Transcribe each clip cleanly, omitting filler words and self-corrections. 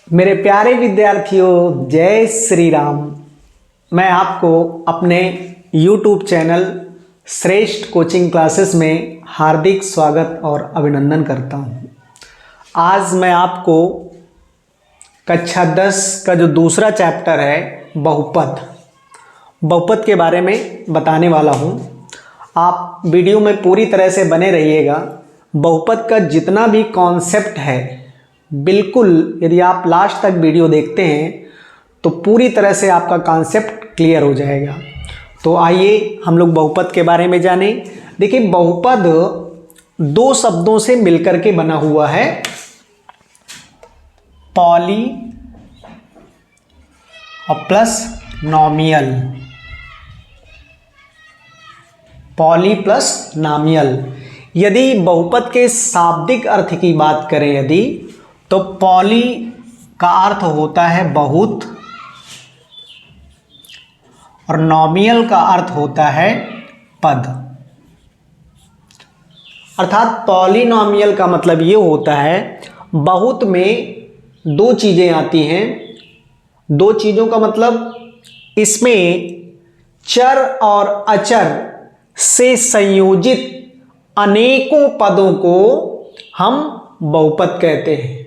मेरे प्यारे विद्यार्थियों, जय श्री राम। मैं आपको अपने YouTube चैनल श्रेष्ठ कोचिंग क्लासेस में हार्दिक स्वागत और अभिनंदन करता हूं। आज मैं आपको कक्षा 10 का जो दूसरा चैप्टर है बहुपद के बारे में बताने वाला हूं। आप वीडियो में पूरी तरह से बने रहिएगा। बहुपद का जितना भी कॉन्सेप्ट है, बिल्कुल यदि आप लास्ट तक वीडियो देखते हैं तो पूरी तरह से आपका कॉन्सेप्ट क्लियर हो जाएगा। तो आइए हम लोग बहुपद के बारे में जानें। देखिए, बहुपद दो शब्दों से मिलकर के बना हुआ है, पॉली और plus nomial. Poly plus nomial. यदि बहुपद के शाब्दिक अर्थ की बात करें यदि, तो पॉली का अर्थ होता है बहुत और नॉमियल का अर्थ होता है पद। अर्थात पॉलिनॉमियल का मतलब ये होता है, बहुत में दो चीजें आती हैं। दो चीजों का मतलब इसमें चर और अचर से संयोजित अनेकों पदों को हम बहुपद कहते हैं।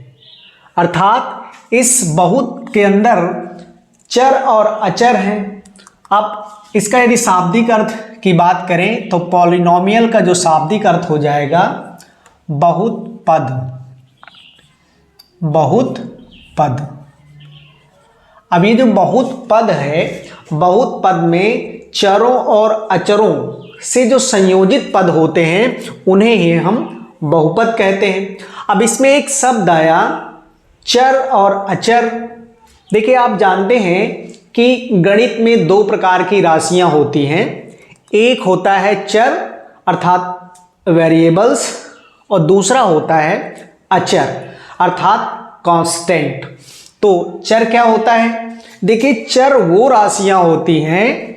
अर्थात इस बहुत के अंदर चर और अचर हैं। अब इसका यदि शाब्दिक अर्थ की बात करें तो पॉलिनॉमियल का जो शाब्दिक अर्थ हो जाएगा बहुत पद। बहुत पद। अब ये जो बहुत पद है, बहुत पद में चरों और अचरों से जो संयोजित पद होते हैं उन्हें ही हम बहुपद कहते हैं। अब इसमें एक शब्द आया चर और अचर। देखिए, आप जानते हैं कि गणित में दो प्रकार की राशियां होती हैं। एक होता है चर अर्थात वेरिएबल्स, और दूसरा होता है अचर अर्थात कांस्टेंट। तो चर क्या होता है? देखिए, चर वो राशियां होती हैं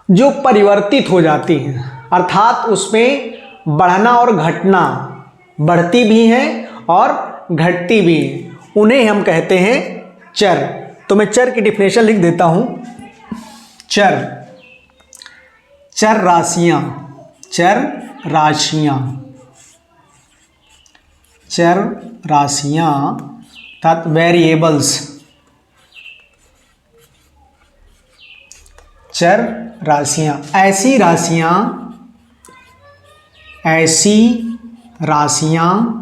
जो परिवर्तित हो जाती हैं, अर्थात उसमें बढ़ना और घटना, बढ़ती भी हैं और घटती भी हैं, उन्हें हम कहते हैं चर। तो मैं चर की डिफिनेशन लिख देता हूं। चर, चर राशियां, चर राशियां, चर राशियां अर्थात वेरिएबल्स। चर राशियां ऐसी राशियां, ऐसी राशियां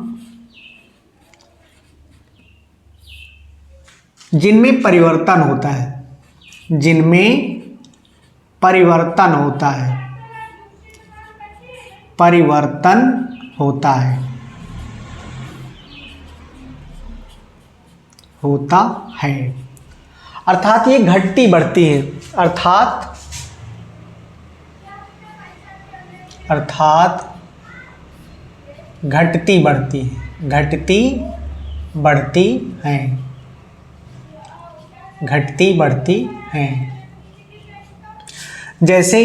जिनमें परिवर्तन होता है, जिनमें परिवर्तन होता है, परिवर्तन होता है, होता है। अर्थात ये घटती बढ़ती है, अर्थात घटती बढ़ती है, घटती बढ़ती हैं, घटती बढ़ती हैं। जैसे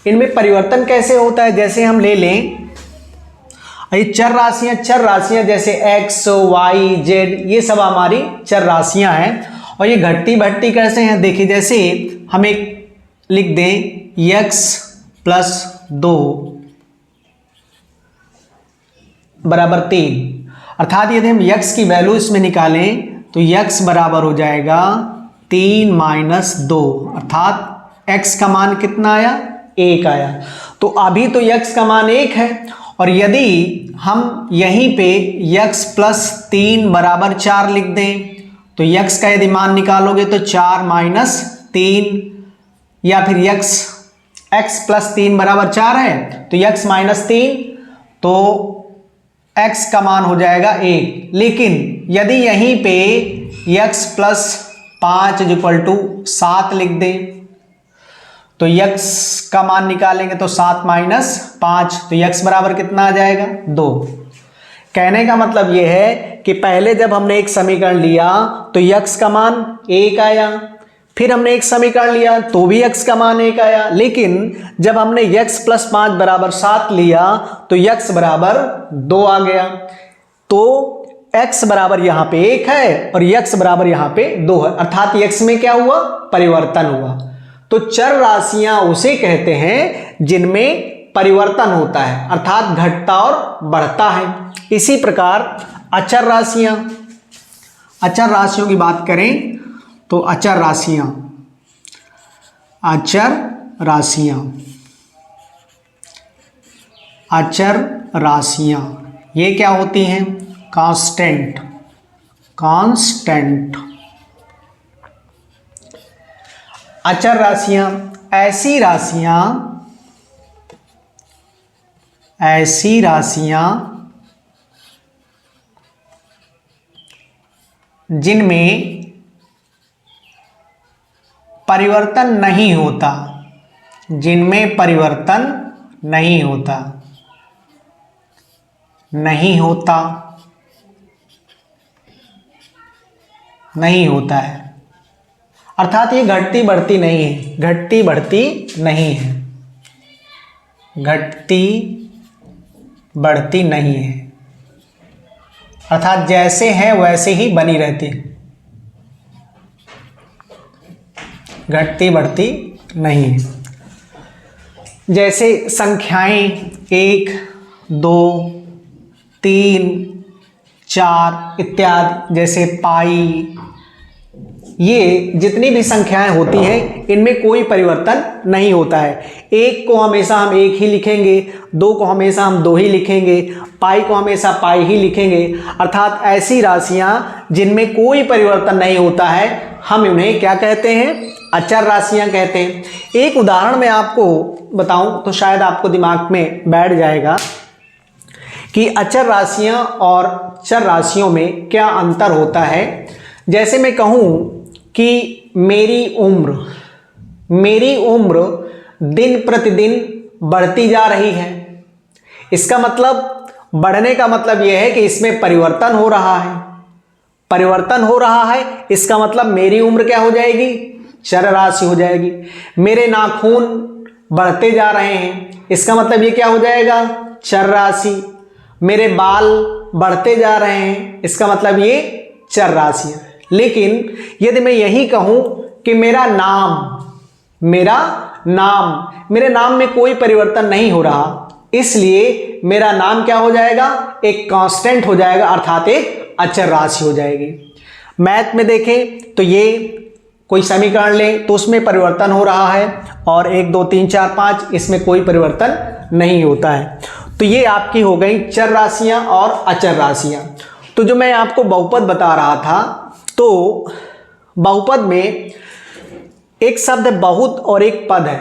इनमें परिवर्तन कैसे होता है? जैसे हम ले लें ये चर राशियां जैसे x, y, z, ये सब हमारी चर राशियां हैं। और ये घटती बढ़ती कैसे हैं? देखिए, जैसे हम एक लिख दें x + 2 = 3। अर्थात यदि हम x की वैल्यू इसमें निकालें तो x बराबर हो जाएगा 3 - 2, अर्थात x का मान कितना आया? 1 आया। तो अभी तो x का मान 1 है, और यदि हम यहीं पे x + 3 = 4 लिख दें तो x का यदि मान निकालोगे तो 4 - 3, या फिर x + 3 = 4 है तो x - 3, तो x का मान हो जाएगा 1। लेकिन यदि यहीं पे x + 5 = 7 लिख दें तो x का मान निकालेंगे तो 7 - 5, तो x बराबर कितना आ जाएगा? 2। कहने का मतलब यह है कि पहले जब हमने एक समीकरण लिया तो x का मान 1 आया, फिर हमने एक समीकरण लिया तो भी x का मान 1 आया, लेकिन जब हमने x + 5 = 7 लिया तो x बराबर 2 आ गया। तो x बराबर यहाँ पे 1 है और x बराबर यहाँ पे 2 है, अर्थात x में क्या हुआ, परिवर्तन हुआ। तो चर राशियां उसे कहते हैं जिनमें परिवर्तन होता है, अर्थात घटता और बढ़ता है। इसी प्रकार अचर राशियां, अचर राशियों की बात करें तो अचर राशियां, अचर राशियां, अचर राशियां ये क्या होती हैं, कांस्टेंट, कांस्टेंट। अचर राशियां ऐसी राशियां, ऐसी राशियां जिनमें परिवर्तन नहीं होता, जिनमें परिवर्तन नहीं होता, नहीं होता, नहीं होता है, अर्थात ये घटती बढ़ती नहीं है, घटती बढ़ती नहीं है, घटती बढ़ती नहीं है, अर्थात जैसे है वैसे ही बनी रहती है, घटती बढ़ती नहीं है। जैसे संख्याएं 1, 2, 3, 4 इत्यादि, जैसे पाई, ये जितनी भी संख्याएं होती हैं इनमें कोई परिवर्तन नहीं होता है। 1 को हमेशा हम 1 ही लिखेंगे, 2 को हमेशा हम 2 ही लिखेंगे, पाई को हमेशा पाई ही लिखेंगे, अर्थात ऐसी राशियां जिनमें कोई परिवर्तन नहीं होता है हम उन्हें क्या कहते हैं, अचर राशियां कहते हैं। एक उदाहरण मैं आपको बताऊं तो शायद आपको दिमाग में बैठ जाएगा कि अचर राशियां और चर राशियों में क्या अंतर होता है। जैसे मैं कहूं कि मेरी उम्र दिन प्रतिदिन बढ़ती जा रही है, इसका मतलब, बढ़ने का मतलब यह है कि इसमें परिवर्तन हो रहा है, परिवर्तन हो रहा है, इसका मतलब मेरी उम्र क्या हो जाएगी, चर राशि हो जाएगी। मेरे नाखून बढ़ते जा रहे हैं, इसका मतलब ये क्या हो जाएगा, चर राशि। मेरे बाल बढ़ते जा रहे हैं, इसका मतलब ये चर राशि है। लेकिन यदि मैं यही कहूं कि मेरा नाम, मेरे नाम में कोई परिवर्तन नहीं हो रहा, इसलिए मेरा नाम क्या हो जाएगा, एक कांस्टेंट हो जाएगा, अर्थात एक अचर राशि हो जाएगी। मैथ में देखें तो ये कोई समीकरण लें तो उसमें परिवर्तन हो रहा है और 1, 2, 3, 4, 5 इसमें कोई परिवर्तन नहीं होता है। तो ये आपकी हो गई चर राशियां और अचर राशियां। तो जो मैं आपको बहुपद बता रहा था, तो बहुपद में एक शब्द बहुत और एक पद है,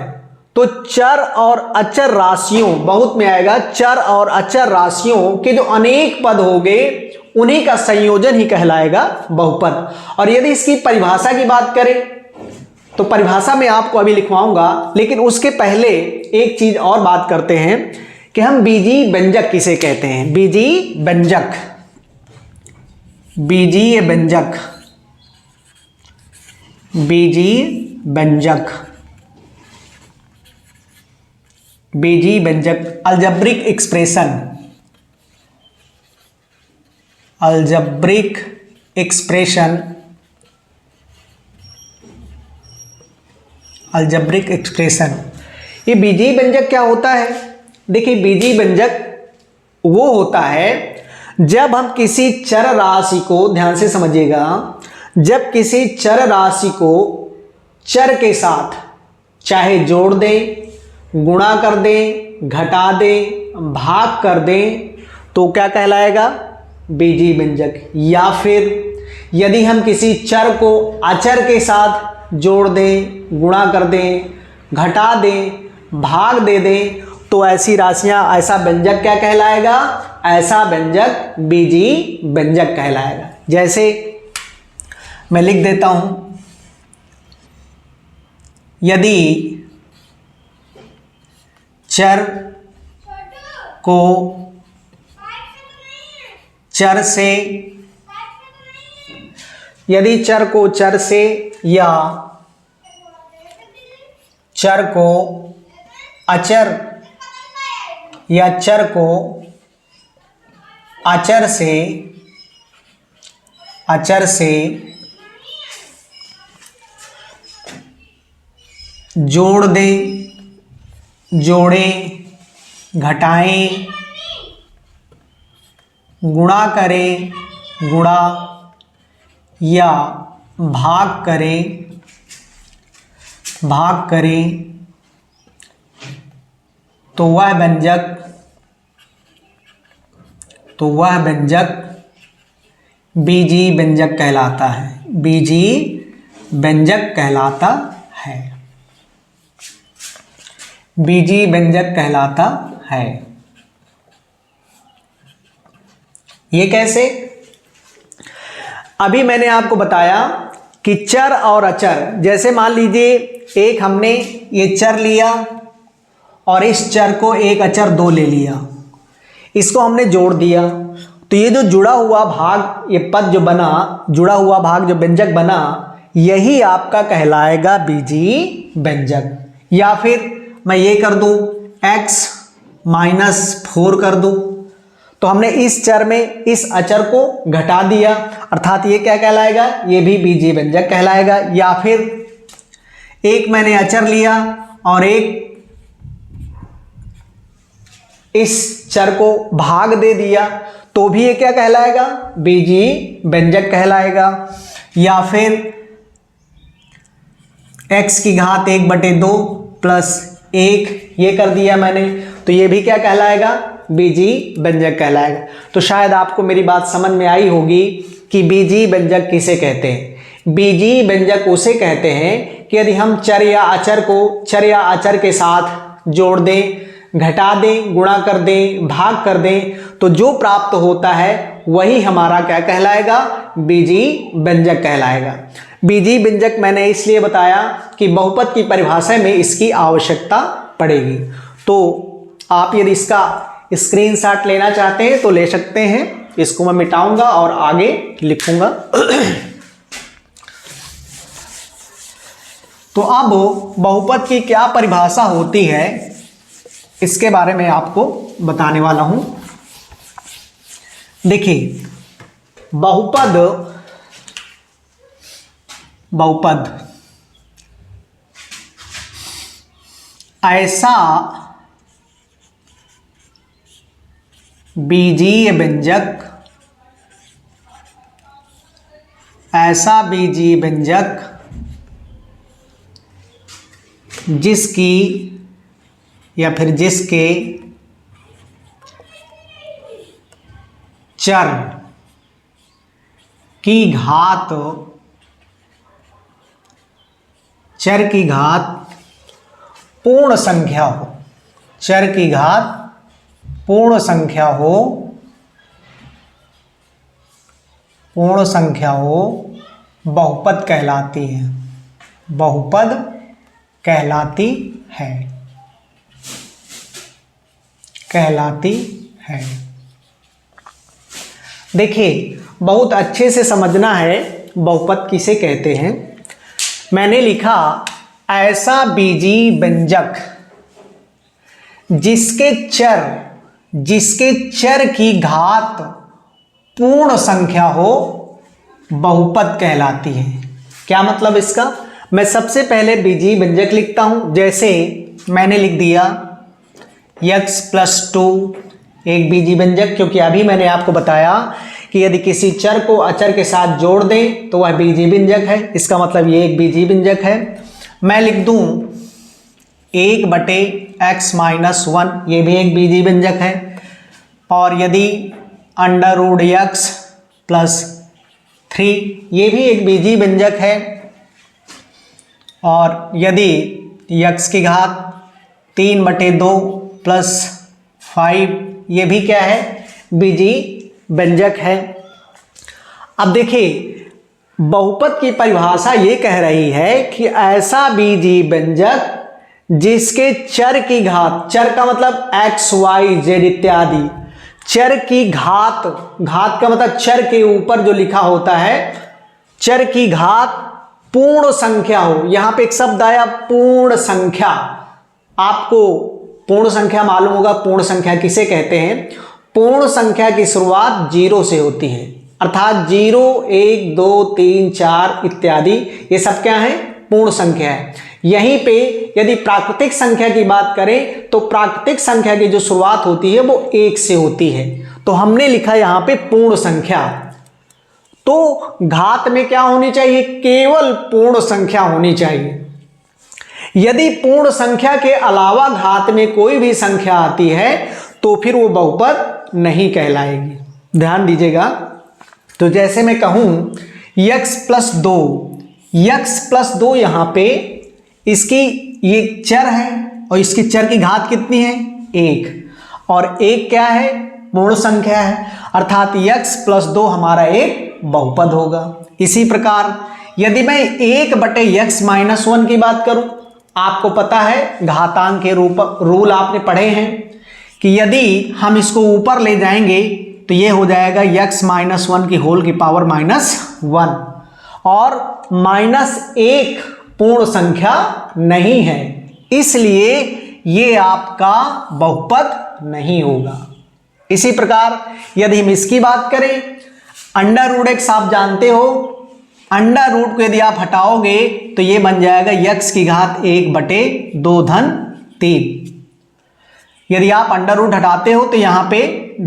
तो चर और अचर राशियों, बहुत में आएगा, चर और अचर राशियों के जो अनेक पद हो गए उन्हीं का संयोजन ही कहलाएगा बहुपद। और यदि इसकी परिभाषा की बात करें तो परिभाषा में आपको अभी लिखवाऊंगा, लेकिन उसके पहले एक चीज और बात करते हैं कि हम बीजीय व्यंजक किसे कहते हैं, बीजीय व्यंजक, बीजीय व्यंजक, बीजीय व्यंजक, बीजीय व्यंजक, algebraic expression, algebraic expression, algebraic expression. ये बीजीय व्यंजक क्या होता है, देखिए बीजीय व्यंजक वो होता है जब हम किसी चर राशि को, ध्यान से समझिएगा, जब किसी चर राशि को चर के साथ चाहे जोड़ दें, गुणा कर दें, घटा दें, भाग कर दें तो क्या कहलाएगा, बीजीय व्यंजक। या फिर यदि हम किसी चर को अचर के साथ जोड़ दें, गुणा कर दें, घटा दें, भाग दे दें तो ऐसी राशियां, ऐसा व्यंजक क्या कहलाएगा, ऐसा व्यंजक बीजीय व्यंजक कहलाएगा। जैसे मैं लिख देता हूं, यदि चर को चर से, यदि चर को चर से या चर को अचर या चर को अचर से अचर से जोड़ दें, जोड़ें, घटाएं, गुणा करें, गुणा या भाग करें, भाग करें, तो वह व्यंजक बीजीय व्यंजक कहलाता है। बीजीय व्यंजक कहलाता है। बीजीय व्यंजक कहलाता है। ये कैसे? अभी मैंने आपको बताया कि चर और अचर, जैसे मान लीजिए एक हमने ये चर लिया और इस चर को एक अचर 2 ले लिया, इसको हमने जोड़ दिया, तो ये जो जुड़ा हुआ भाग, ये पद जो बना, जुड़ा हुआ भाग जो व्यंजक बना, यही आपका कहलाएगा बीजीय व्यंजक। या फिर मैं ये कर दूं x - 4 कर दूं, तो हमने इस चर में इस अचर को घटा दिया, अर्थात ये क्या कहलाएगा? ये भी बीजीय व्यंजक कहलाएगा। या फिर एक मैंने अचर लिया और एक इस चर को भाग दे दिया, तो भी ये क्या कहलाएगा? बीजीय व्यंजक कहलाएगा। या फिर x की घात 1/2 प्लस 1 ये कर दिया मैंने, तो ये भी क्या कहलाएगा? बीजीय व्यंजक कहलाएगा। तो शायद आपको मेरी बात समझ में आई होगी कि बीजीय व्यंजक किसे कहते हैं। बीजीय व्यंजक उसे कहते हैं कि यदि हम चर या अचर को चर या अचर के साथ जोड़ दें, घटा दें, गुणा कर दें, भाग कर दें, तो जो प्राप्त होता है वही हमारा क्या कहलाएगा? बीजीय व्यंजक कहलाएगा। बीजीय व्यंजक मैंने इसलिए बताया कि बहुपद की परिभाषा में इसकी आवश्यकता पड़ेगी। तो आप यदि इसका स्क्रीनशॉट लेना चाहते हैं तो ले सकते हैं। इसको मैं मिटाऊंगा और आगे लिखूंगा। तो अब बहुपद की क्या परिभाषा होती है, इसके बारे में आपको बताने वाला हूं। देखिए, बहुपद ऐसा बीजीय व्यंजक जिसकी या फिर जिसके चर की घात पूर्ण संख्या हो, चर की घात पूर्ण संख्या हो, बहुपद कहलाती है। बहुपद कहलाती है। देखिए, बहुत अच्छे से समझना है बहुपद किसे कहते हैं। मैंने लिखा ऐसा बीजीय व्यंजक जिसके चर की घात पूर्ण संख्या हो, बहुपद कहलाती है। क्या मतलब इसका? मैं सबसे पहले बीजीय व्यंजक लिखता हूं। जैसे मैंने लिख दिया x + 2 एक बीजीय व्यंजक, क्योंकि अभी मैंने आपको बताया कि यदि किसी चर को अचर के साथ जोड़ दें तो वह बीजीय व्यंजक है। इसका मतलब ये एक बीजीय व्यंजक है। मैं लिख दूं 1/x - 1, ये भी एक बीजीय व्यंजक है। और यदि √x + 3 ये भी एक बीजीय व्यंजक है। और यदि x की घात 3/2 + 5 ये भी क्या है? बीजीय व्यंजक है। अब देखिए, बहुपद की परिभाषा ये कह रही है कि ऐसा बीजीय व्यंजक जिसके चर की घात, चर का मतलब x, y, z इत्यादि, चर की घात का मतलब चर के ऊपर जो लिखा होता है, चर की घात पूर्ण संख्या हो। यहां पे एक शब्द आया पूर्ण संख्या। आपको पूर्ण संख्या मालूम होगा। पूर्ण संख्या किसे कहते हैं? पूर्ण संख्या की शुरुआत 0 से होती है। अर्थात 0, 1, 2, 3, 4 इत्यादि ये सब क्या है? पूर्ण संख्या है। यहीं पे यदि प्राकृतिक संख्या की बात करें तो प्राकृतिक संख्या की जो शुरुआत होती है वो 1 से होती है, तो हमने लिखा यहां पे पूर्ण संख्या। तो घात में क्या होनी चाहिए? केवल पूर्ण संख्या होनी चाहिए। यदि पूर्ण संख्या के अलावा घात में कोई भी संख्या आती है तो फिर वो बहुपद नहीं कहलाएगी। ध्यान दीजिएगा। तो जैसे मैं कहूं x + 2, x + 2 यहां पे इसकी ये चर है और इसकी चर की घात कितनी है? 1, और 1 क्या है? पूर्ण संख्या है, अर्थात x + 2 हमारा एक बहुपद होगा। इसी प्रकार यदि मैं 1/x - 1 की बात करूं, आपको पता है घातांक के रूल आपने पढ़े हैं कि यदि हम इसको ऊपर ले जाएंगे तो ये हो जाएगा x - 1 की होल की पावर -1, और -1 पूर्ण संख्या नहीं है, इसलिए ये आपका बहुपद नहीं होगा। इसी प्रकार यदि हम इसकी बात करें, √x आप जानते हो, √ को यदि आप हटाओगे तो ये बन जाएगा x की घात 1/2 - 3। यदि आप √ हटाते हो तो यहाँ पे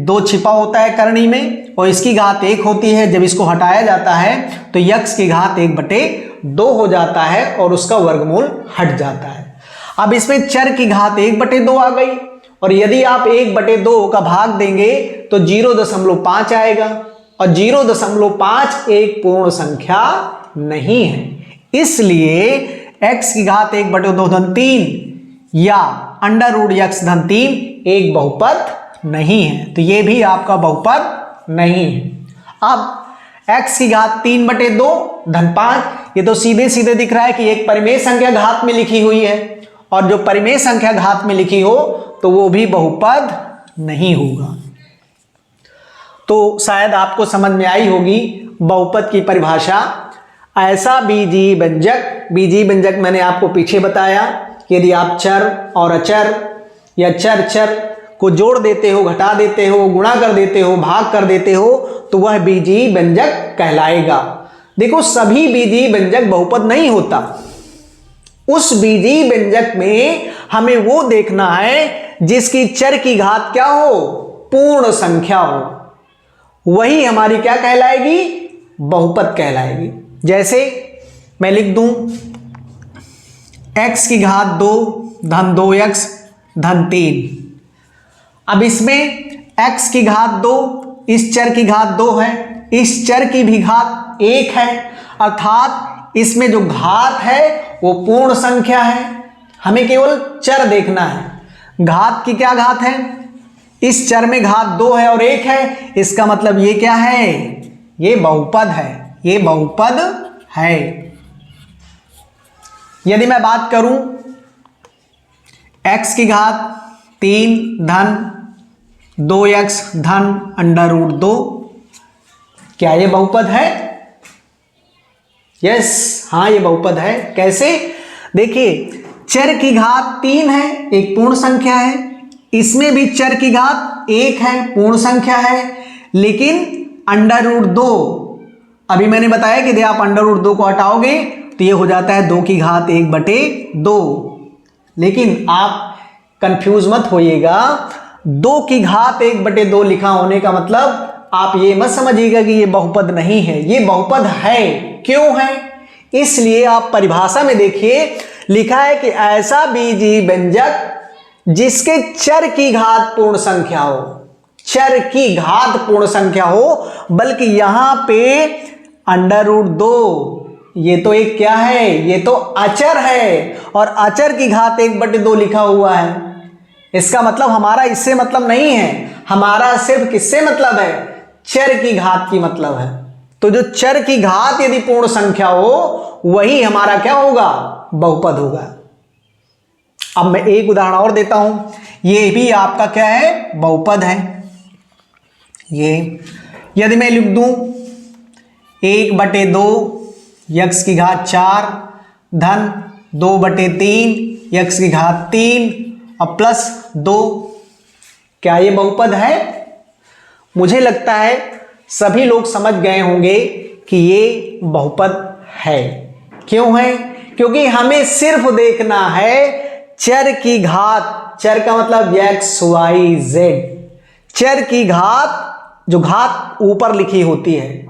2 छिपा होता है करनी में और इसकी घात 1 होती है। जब इसको हटाया जाता है तो x की घात 1/2 हो जाता है और उसका वर्गमूल हट जाता है। अब इसमें चर की घात 1/2 आ गई, और यदि आप 1/2 का भाग देंगे तो 0.5 आएगा, और 0.5 एक पूर्ण संख्या नहीं है, इसलिए x की घात 1/2 - 3 या √x-3 एक बहुपद नहीं है, तो ये भी आपका बहुपद नहीं है। अब x की घात 3/2 - 5, ये तो सीधे सीधे दिख रहा है कि एक परिमेय संख्या घात में लिखी हुई है, और जो परिमेय संख्या घात में लिखी हो तो वो भी बहुपद नहीं होगा। तो शायद आपको समझ में आई होगी बहुपद की परिभाषा। ऐसा बीजीय व्यंजक मैंने आपको पीछे बताया कि यदि आप चर और अचर या चर को जोड़ देते हो, घटा देते हो, गुणा कर देते हो, भाग कर देते हो तो वह बीजीय व्यंजक कहलाएगा। देखो, सभी बीजीय व्यंजक बहुपद नहीं होता। उस बीजीय व्यंजक में हमें वो देखना है जिसकी चर की घात क्या हो? पूर्ण संख्या हो। वही हमारी क्या कहलाएगी? बहुपद कहलाएगी। जैसे मैं लिख दूं x की घात 2 - 2x - 3। अब इसमें x की घात 2, इस चर की घात 2 है, इस चर की भी घात 1 है, अर्थात इसमें जो घात है वो पूर्ण संख्या है। हमें केवल चर देखना है। घात की क्या घात है? इस चर में घात 2 है और 1 है, इसका मतलब ये क्या है? ये बहुपद है, ये बहुपद है। यदि मैं बात करूं x की घात 3 - 2x √2, क्या ये बहुपद है? यस, हाँ ये बहुपद है। कैसे? देखिए, चर की घात 3 है, एक पूर्ण संख्या है, इसमें भी चर की घात 1 है, पूर्ण संख्या है, लेकिन √2, अभी मैंने बताया कि यदि आप √2 को हटाओगे तो ये हो जाता है 2 की घात 1/2। लेकिन आप कंफ्यूज मत होइएगा, 2 की घात 1/2 लिखा होने का मतलब आप ये मत समझिएगा कि ये बहुपद नहीं है, ये बहुपद है। क्यों है? इसलिए आप परिभाषा में देखिए, लिखा है कि ऐसा बीजीय व्यंजक जिसके चर की घात पूर्ण संख्या हो, चर की घात पूर्ण संख्या हो, बल्कि यहां पे √2, ये तो एक क्या है? ये तो अचर है, और अचर की घात 1/2 लिखा हुआ है। इसका मतलब हमारा इससे मतलब नहीं है, हमारा सिर्फ किससे मतलब है? चर की घात की मतलब है। तो जो चर की घात यदि पूर्ण संख्या हो वही हमारा क्या होगा? बहुपद होगा। अब मैं एक उदाहरण और देता हूं, ये भी आपका क्या है? बहुपद है। ये यदि मैं लिख दूं 1/2 x की घात 4 धन 2/3 x की घात 3 और +2, क्या ये बहुपद है? मुझे लगता है सभी लोग समझ गए होंगे कि ये बहुपद है। क्यों है? क्योंकि हमें सिर्फ देखना है चर की घात, चर का मतलब x y z, चर की घात, जो घात ऊपर लिखी होती है,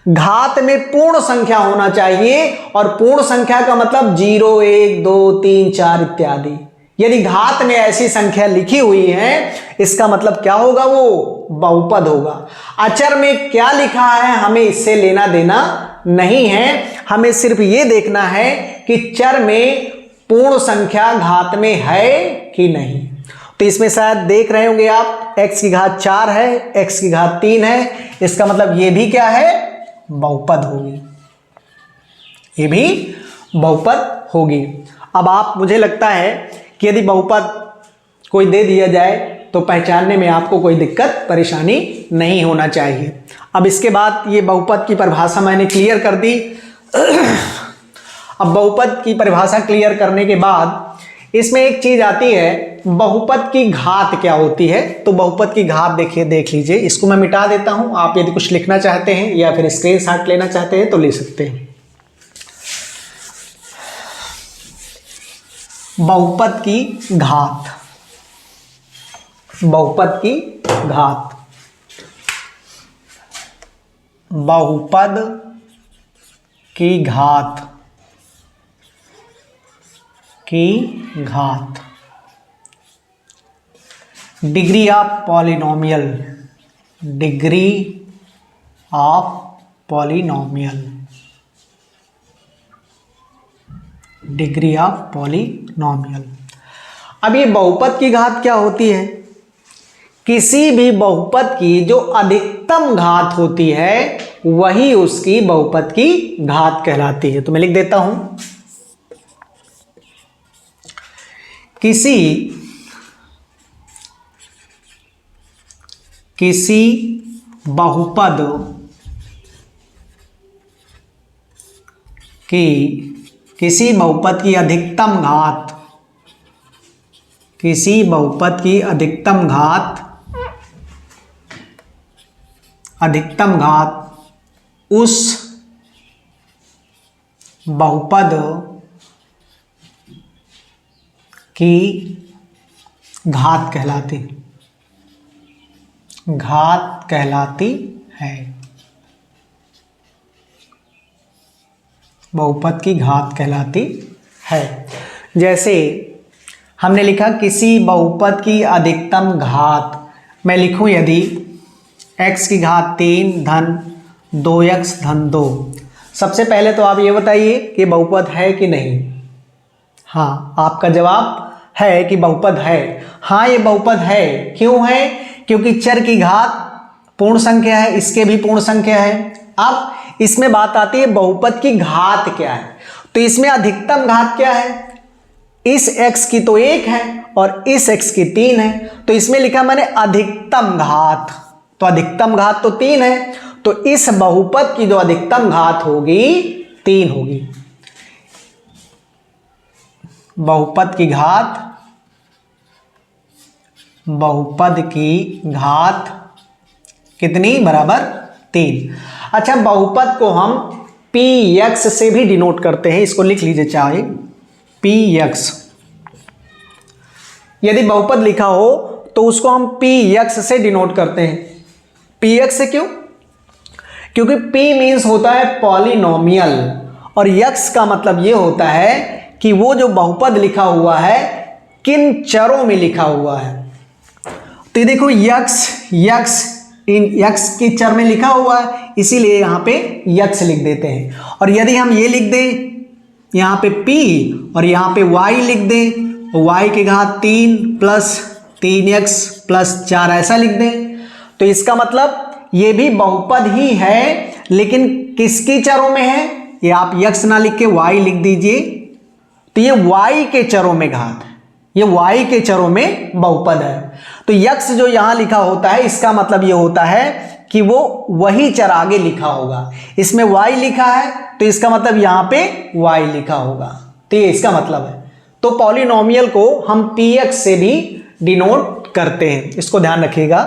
घात में पूर्ण संख्या होना चाहिए, और पूर्ण संख्या का मतलब 0 1 2 3 4 इत्यादि। यदि घात में ऐसी संख्या लिखी हुई है, इसका मतलब क्या होगा? वो बहुपद होगा। अचर में क्या लिखा है हमें इससे लेना देना नहीं है, हमें सिर्फ ये देखना है कि चर में पूर्ण संख्या घात में है कि नहीं। तो इसमें शायद देख रहे होंगे आप, x की घात 4 है, x की घात 3 है, इसका मतलब ये भी क्या है? बहुपद होगी, ये भी बहुपद होगी। अब आप, मुझे लगता है कि यदि बहुपद कोई दे दिया जाए तो पहचानने में आपको कोई दिक्कत परेशानी नहीं होना चाहिए। अब इसके बाद ये बहुपद की परिभाषा मैंने क्लियर कर दी। अब बहुपद की परिभाषा क्लियर करने के बाद इसमें एक चीज आती है, बहुपद की घात क्या होती है। तो बहुपद की घात देखिए, देख लीजिए, इसको मैं मिटा देता हूं। आप यदि कुछ लिखना चाहते हैं या फिर स्क्रीनशॉट लेना चाहते हैं तो ले सकते हैं। बहुपद की घात, बहुपद की घात, बहुपद की घात, की घात, degree of polynomial, degree of polynomial, degree of polynomial. अब ये बहुपद की घात क्या होती है? किसी भी बहुपद की जो अधिकतम घात होती है वही उसकी बहुपद की घात कहलाती है। तो मैं लिख देता हूं, किसी बहुपद की, किसी बहुपद की अधिकतम घात, किसी बहुपद की अधिकतम घात, अधिकतम घात उस बहुपद की घात कहलाती, घात कहलाती है। बहुपद की घात कहलाती है। जैसे हमने लिखा किसी बहुपद की अधिकतम घात, मैं लिखूं यदि x की घात 3 धन 2x धन 2। सबसे पहले तो आप ये बताइए कि बहुपद है कि नहीं। हाँ, आपका जवाब है कि बहुपद है। हाँ, ये बहुपद है। क्यों है? क्योंकि चर की घात पूर्ण संख्या है, इसके भी पूर्ण संख्या है। अब इसमें बात आती है बहुपद की घात क्या है। तो इसमें अधिकतम घात क्या है? इस x की तो 1 है और इस x की 3 है, तो इसमें लिखा मैंने अधिकतम घात, तो अधिकतम घात तो 3 है, तो इस बहुपद की जो अधिकतम घात होगी 3 होगी। बहुपद की घात, बहुपद की घात कितनी? बराबर 3। अच्छा, बहुपद को हम px से भी डिनोट करते हैं, इसको लिख लीजिए चाहे px। यदि बहुपद लिखा हो तो उसको हम px से डिनोट करते हैं। px से क्यों? क्योंकि p मीन्स होता है पॉलिनोमियल और x का मतलब ये होता है कि वो जो बहुपद लिखा हुआ है किन चरों में लिखा हुआ है। तो ये देखो x इन x की चर में लिखा हुआ है, इसीलिए यहां पे x लिख देते हैं। और यदि हम ये लिख दें यहां पे p और यहां पे y लिख दें, y की घात 3 प्लस 3x प्लस 4 ऐसा लिख दें, तो इसका मतलब ये भी बहुपद ही है, लेकिन किसकी चरों में है? ये आप x ना लिख के y लिख दीजिए, तो ये y के चरों में घात है, ये y के चरों में बहुपद है। तो x जो यहां लिखा होता है इसका मतलब ये होता है कि वो वही चर आगे लिखा होगा। इसमें y लिखा है तो इसका मतलब यहां पे y लिखा होगा, तो ये इसका मतलब है। तो पॉलिनोमियल को हम px से भी डिनोट करते हैं, इसको ध्यान रखिएगा।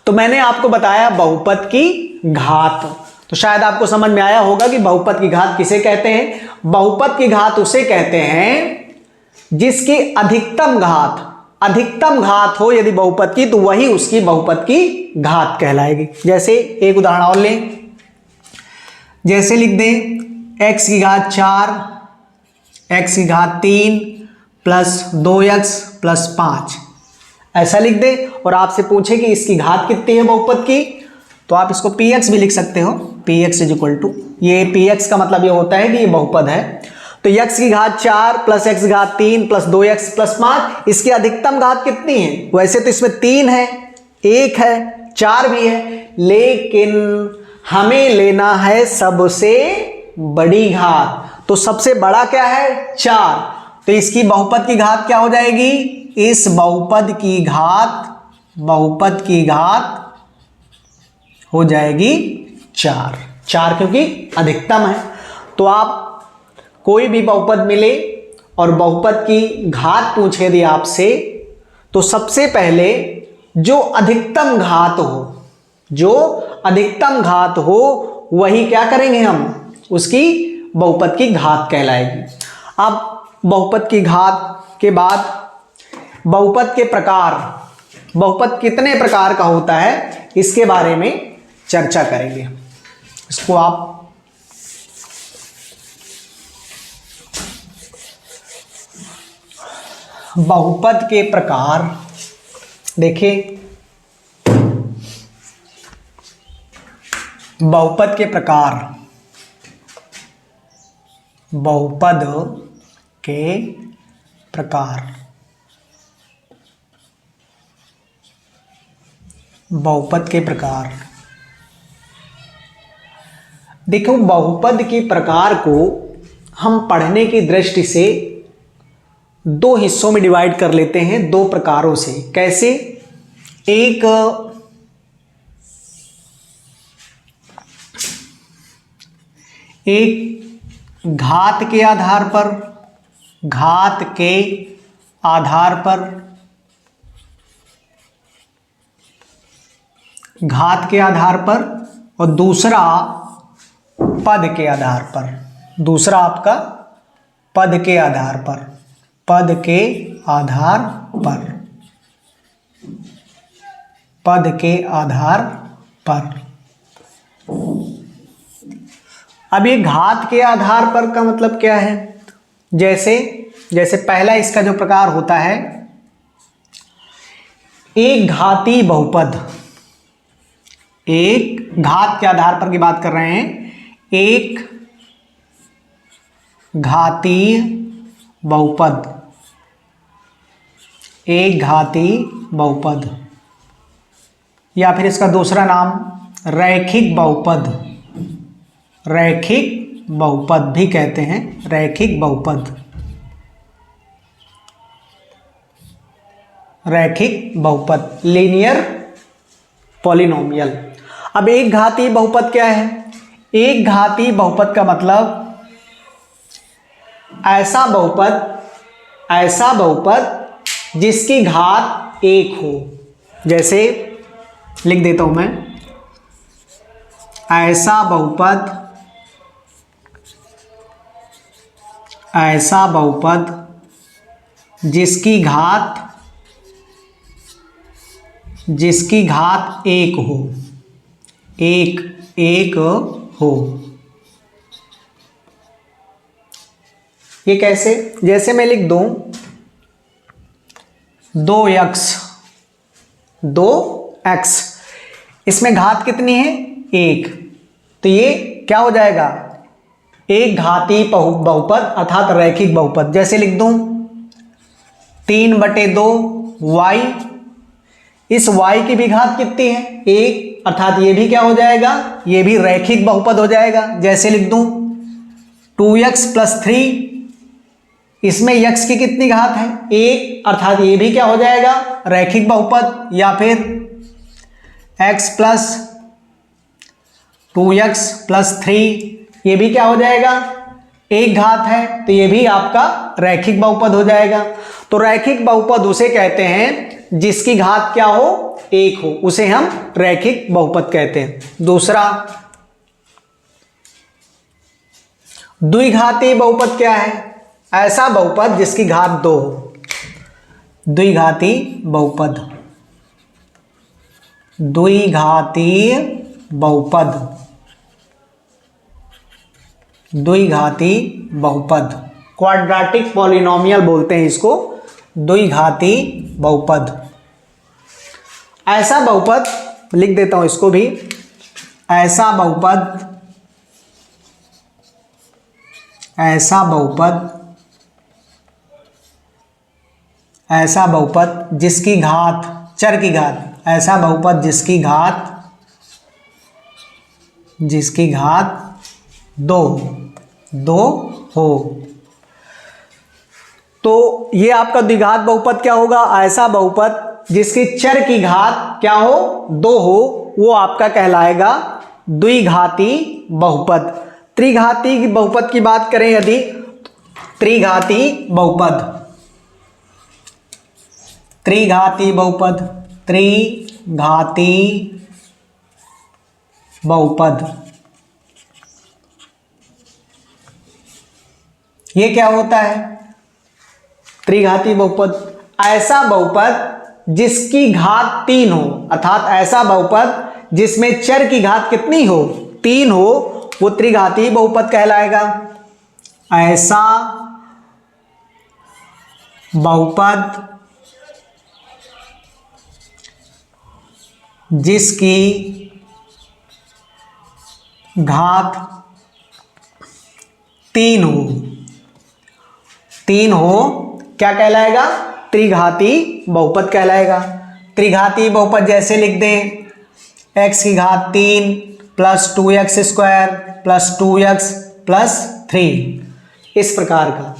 तो मैंने आपको बताया बहुपद की घात, तो शायद आपको समझ में आया होगा कि बहुपद की घात किसे कहते हैं। बहुपद की घात उसे कहते हैं जिसकी अधिकतम घात हो यदि बहुपद की, तो वही उसकी बहुपद की घात कहलाएगी। जैसे एक उदाहरण और लें, जैसे लिख दें x की घात 4, x की घात 3 प्लस 2x प्लस 5, ऐसा लिख दें और आपसे पूछे कि इसकी घात कितनी है बहुपद की, तो आप इसको px भी लिख सकते हो। px इज इक्वल टू, ये px का मतलब ये होता है कि ये बहुपद है। तो x की घात 4 प्लस x की घात 3 प्लस 2x प्लस 5, इसकी अधिकतम घात कितनी है? वैसे तो इसमें 3 है, 1 है, 4 भी है, लेकिन हमें लेना है सबसे बड़ी घात। तो सबसे बड़ा क्या है? 4। तो इसकी बहुपद की घात क्या हो जाएगी? इस बहुपद की घात हो जाएगी 4 क्योंकि अधिकतम है। तो आप कोई भी बहुपद मिले और बहुपद की घात पूछे यदि आपसे, तो सबसे पहले जो अधिकतम घात हो वही क्या करेंगे हम, उसकी बहुपद की घात कहलाएगी। अब बहुपद की घात के बाद बहुपद के प्रकार, बहुपद कितने प्रकार का होता है इसके बारे में चर्चा करेंगे। इसको आप बहुपद के प्रकार देखिए, बहुपद के प्रकार, बहुपद के प्रकार, बहुपद के प्रकार। देखो, बहुपद के प्रकार को हम पढ़ने की दृष्टि से 2 हिस्सों में डिवाइड कर लेते हैं, 2 प्रकारों से। कैसे? एक घात के आधार पर, और दूसरा पद के आधार पर। दूसरा आपका पद के आधार पर। अब ये घात के आधार पर का मतलब क्या है? जैसे पहला इसका जो प्रकार होता है, एक घाती बहुपद। एक घात के आधार पर की बात कर रहे हैं, एक घातीय बहुपद, या फिर इसका दूसरा नाम रैखिक बहुपद भी कहते हैं। रैखिक बहुपद, लीनियर पॉलिनोमियल। अब एक घातीय बहुपद क्या है? एक घातीय बहुपद का मतलब ऐसा बहुपद जिसकी घात 1 हो। जैसे लिख देता हूं मैं, ऐसा बहुपद जिसकी घात 1 हो। ये कैसे? जैसे मैं लिख दूं 2x, इसमें घात कितनी है? 1। तो ये क्या हो जाएगा? एक घातीय बहुपद अर्थात रैखिक बहुपद। जैसे लिख दूं 3/2y, इस y की भी घात कितनी है? 1, अर्थात ये भी क्या हो जाएगा? ये भी रैखिक बहुपद हो जाएगा। जैसे लिख दूं 2x + 3, इसमें x की कितनी घात है? 1, अर्थात ये भी क्या हो जाएगा? रैखिक बहुपद। या फिर x + 2x + 3, ये भी क्या हो जाएगा? 1 घात है, तो ये भी आपका रैखिक बहुपद हो जाएगा। तो रैखिक बहुपद उसे कहते हैं जिसकी घात क्या हो, 1 हो, उसे हम रैखिक बहुपद कहते हैं। दूसरा द्विघाती बहुपद क्या है? ऐसा बहुपद जिसकी घात 2 हो। द्विघाती बहुपद, द्विघाती बहुपद, द्विघाती बहुपद, क्वाड्रेटिक पॉलिनोमियल बोलते हैं इसको, द्विघाती बहुपद। ऐसा बहुपद लिख देता हूं इसको भी, ऐसा बहुपद, ऐसा बहुपद, ऐसा बहुपद जिसकी घात, चर की घात, ऐसा बहुपद जिसकी घात, जिसकी घात 2 हो। तो ये आपका द्विघात बहुपद क्या होगा? ऐसा बहुपद जिसकी चर की घात क्या हो, 2 हो, वो आपका कहलाएगा द्विघाती बहुपद। त्रिघाती बहुपद की बात करें यदि, त्रिघाती बहुपद, त्रिघाती बहुपद, त्रिघाती बहुपद, ये क्या होता है? त्रिघाती बहुपद ऐसा बहुपद जिसकी घात 3 हो, अर्थात ऐसा बहुपद जिसमें चर की घात कितनी हो, 3 हो, वो त्रिघाती बहुपद कहलाएगा। ऐसा बहुपद जिसकी घात 3 हो, 3 हो, क्या कहलाएगा? त्रिघाती बहुपद कहलाएगा। त्रिघाती बहुपद जैसे लिख दें, x की घात 3 plus 2x square plus 2x plus 3, इस प्रकार का।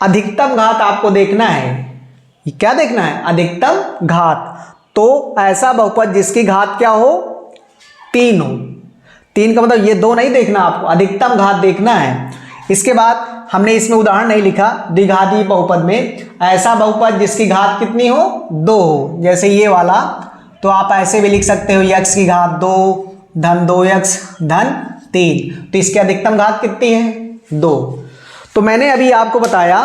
अधिकतम घात आपको देखना है, क्या देखना है? अधिकतम घात। तो ऐसा बहुपद जिसकी घात क्या हो, 3 हो। 3 का मतलब ये 2 नहीं देखना आपको, अधिकतम घात देखना है। इसके बाद हमने इसमें उदाहरण नहीं लिखा, द्विघाती बहुपद में ऐसा बहुपद जिसकी घात कितनी हो, 2 हो, जैसे ये वाला। तो आप ऐसे भी लिख सकते हो, x की घात 2 धन 2x धन 3। तो इसकी अधिकतम घात कितनी है, 2। तो मैंने अभी आपको बताया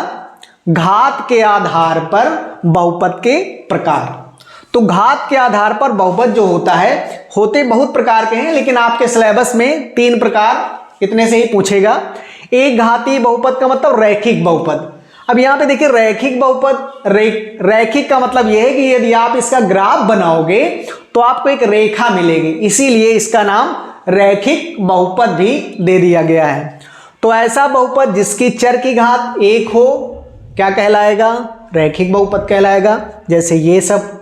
घात के आधार पर बहुपद के प्रकार। तो घात के आधार पर बहुपद जो होता है, होते बहुत प्रकार के हैं, लेकिन आपके सिलेबस में 3 प्रकार इतने से ही पूछेगा। एक घाती बहुपद का मतलब रैखिक बहुपद। अब यहां पे देखिए रैखिक बहुपद, रैखिक का मतलब यह है कि यदि आप इसका ग्राफ बनाओगे तो आपको एक रेखा मिलेगी, इसीलिए इसका नाम रैखिक बहुपद भी दे दिया गया है। तो ऐसा बहुपद जिसकी चर की घात 1 हो क्या कहलाएगा, रैखिक बहुपद कहलाएगा, जैसे ये सब।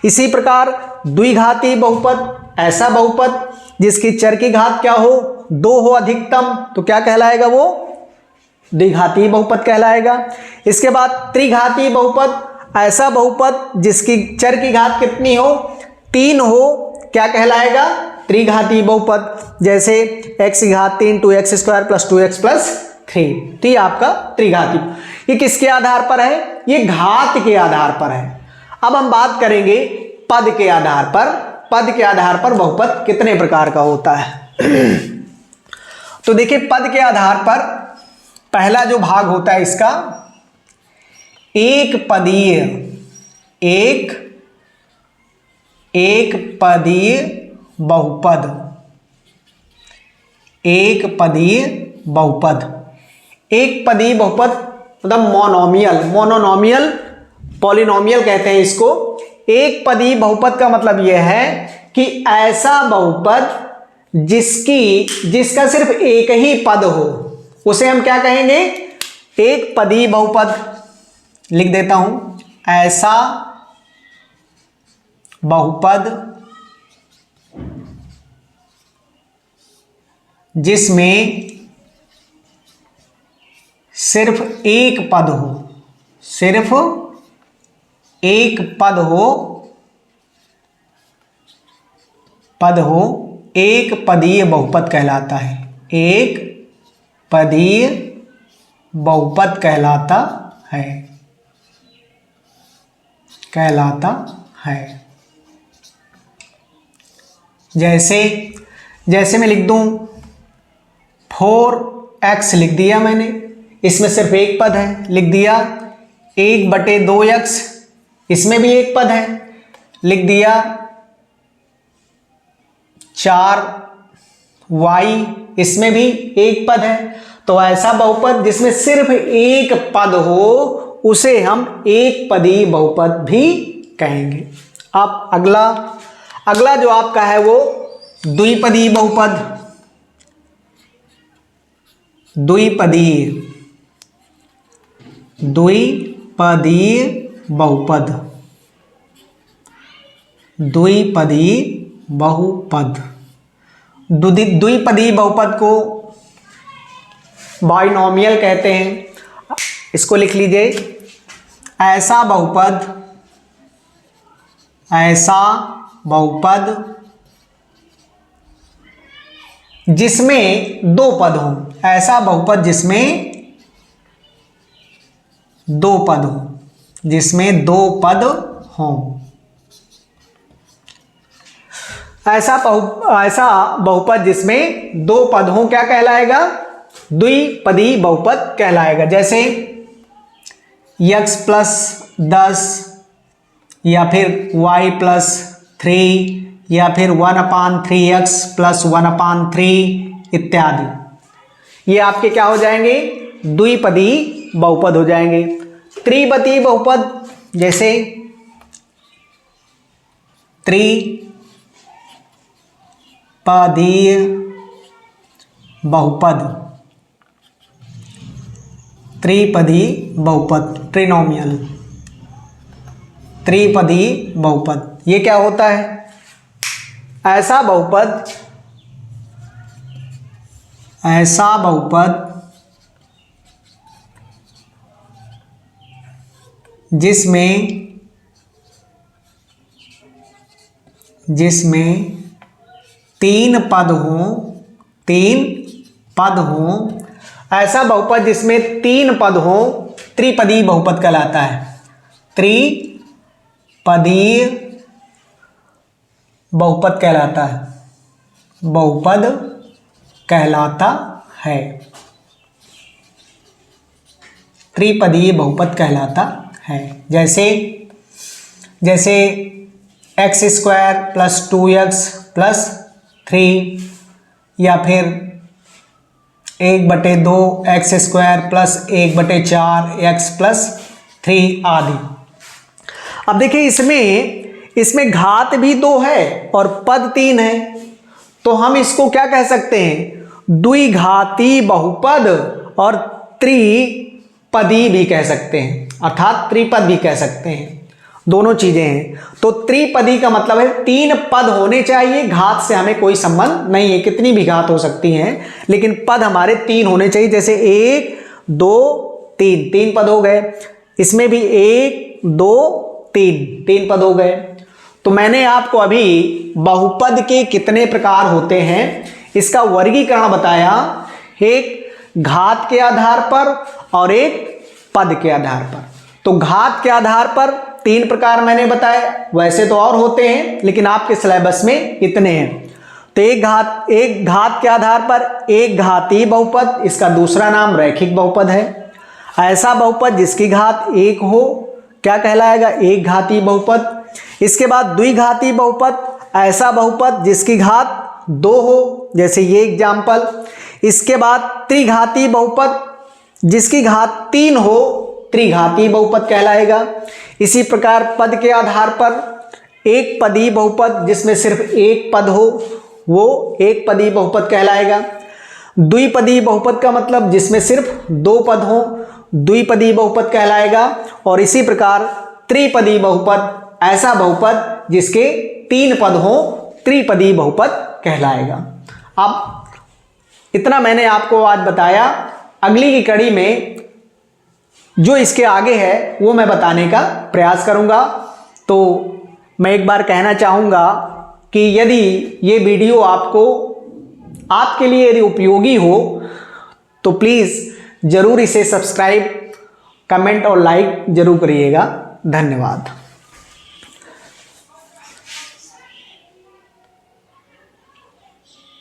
इसी प्रकार द्विघाती बहुपद, ऐसा बहुपद जिसकी चर की घात क्या हो, 2 हो अधिकतम, तो क्या कहलाएगा, वो द्विघाती बहुपद कहलाएगा। इसके बाद त्रिघाती बहुपद, ऐसा बहुपद जिसकी चर की घात कितनी हो, 3 हो, क्या कहलाएगा, त्रिघाती बहुपद, जैसे x की घात 3 2x square plus 2x plus 3। तो ये आपका त्रिघाती। ये किसके आधार पर है, ये घात के आधार पर है। अब हम बात करेंगे पद के आधार पर। पद के आधार पर बहुपद कितने प्रकार का होता है। तो देखिए पद के आधार पर पहला जो भाग होता है इसका, एक पदीय, एक पदीय बहुपद, एक पदीय बहुपद। एक पदीय बहुपद मतलब मोनोमियल, मोनोनोमियल पॉलिनोमियल कहते हैं इसको। एक पदीय बहुपद का मतलब यह है कि ऐसा बहुपद जिसका सिर्फ एक ही पद हो, उसे हम क्या कहेंगे, एक पदीय बहुपद। लिख देता हूं, ऐसा बहुपद जिसमें सिर्फ एक पद हो, सिर्फ एक पद हो, एक पदीय बहुपद कहलाता है, एक पदीय बहुपद कहलाता है। कहलाता है। जैसे मैं लिख दूं 4x लिख दिया मैंने, इसमें सिर्फ एक पद है, लिख दिया 1/2x, इसमें भी एक पद है, लिख दिया 4y, इसमें भी एक पद है। तो ऐसा बहुपद जिसमें सिर्फ एक पद हो उसे हम एक पदी बहुपद भी कहेंगे। अब अगला जो आपका है वो द्विपदी बहुपद। द्विपदी बहुपद, द्विपदी बहुपद। द्विपदी बहुपद को बाइनोमियल कहते हैं। इसको लिख लीजिए, ऐसा बहुपद जिसमें दो पद हों, ऐसा बहुपद जिसमें दो पद हों, ऐसा बहुपद जिसमें दो पद हों क्या कहलाएगा? द्विपदी बहुपद कहलाएगा। जैसे x + 10 या फिर y + 3 या फिर 1/3x + 1/3 इत्यादि, ये आपके क्या हो जाएंगे? द्विपदी बहुपद हो जाएंगे। त्रिपदी बहुपद, जैसे त्रिपदी बहुपद, ट्रिनोमियल त्रिपदी बहुपद, ये क्या होता है? ऐसा बहुपद जिसमें तीन पद हों, ऐसा बहुपद जिसमें तीन पद हों त्रिपदी बहुपद कहलाता है। त्रिपदी बहुपद कहलाता है। त्रिपदी बहुपद कहलाता है। जैसे x² + 2x + 3 या फिर 1/2x² + 1/4x + 3 आदि। अब देखिए इसमें घात भी 2 है और पद 3 है, तो हम इसको क्या कह सकते हैं? द्विघाती बहुपद और त्रिपदी भी कह सकते हैं, अर्थात त्रिपद भी कह सकते हैं, दोनों चीजें हैं। तो त्रिपदी का मतलब है 3 पद होने चाहिए, घात से हमें कोई संबंध नहीं है, कितनी भी घात हो सकती हैं, लेकिन पद हमारे 3 होने चाहिए। जैसे 1 2 3 पद हो गए, इसमें भी 1 2 3 पद हो गए। तो मैंने आपको अभी बहुपद के कितने प्रकार होते हैं इसका वर्गीकरण बताया, एक घात के आधार पर और एक पद के आधार पर। तो घात के आधार पर 3 प्रकार मैंने बताए, वैसे तो और होते हैं लेकिन आपके सिलेबस में इतने हैं। तो एक घात के आधार पर एक घाती बहुपद, इसका दूसरा नाम रैखिक बहुपद है। ऐसा बहुपद जिसकी घात 1 हो क्या कहलाएगा? एक घाती बहुपद। इसके बाद द्विघाती बहुपद, ऐसा बहुपद जिसकी घात 2 हो, जैसे ये एग्जाम्पल। इसके बाद त्रिघाती बहुपद जिसकी घात 3 हो, त्रिघाती बहुपद कहलाएगा। इसी प्रकार पद के आधार पर एक पदी बहुपद जिसमें सिर्फ एक पद हो, वो एक पदी बहुपद कहलाएगा। द्विपदी बहुपद का मतलब जिसमें सिर्फ 2 पद हो, द्विपदी बहुपद कहलाएगा। और इसी प्रकार त्रिपदी बहुपद, ऐसा बहुपद जिसके 3 पद हो, त्रिपदी बहुपद कहलाएगा। अब इतना मैंने आपको आज बताया। अगली की कड़ी में जो इसके आगे है वो मैं बताने का प्रयास करूंगा। तो मैं एक बार कहना चाहूँगा कि यदि ये वीडियो आपके लिए यदि उपयोगी हो तो प्लीज़ ज़रूर इसे सब्सक्राइब, कमेंट और लाइक ज़रूर करिएगा। धन्यवाद।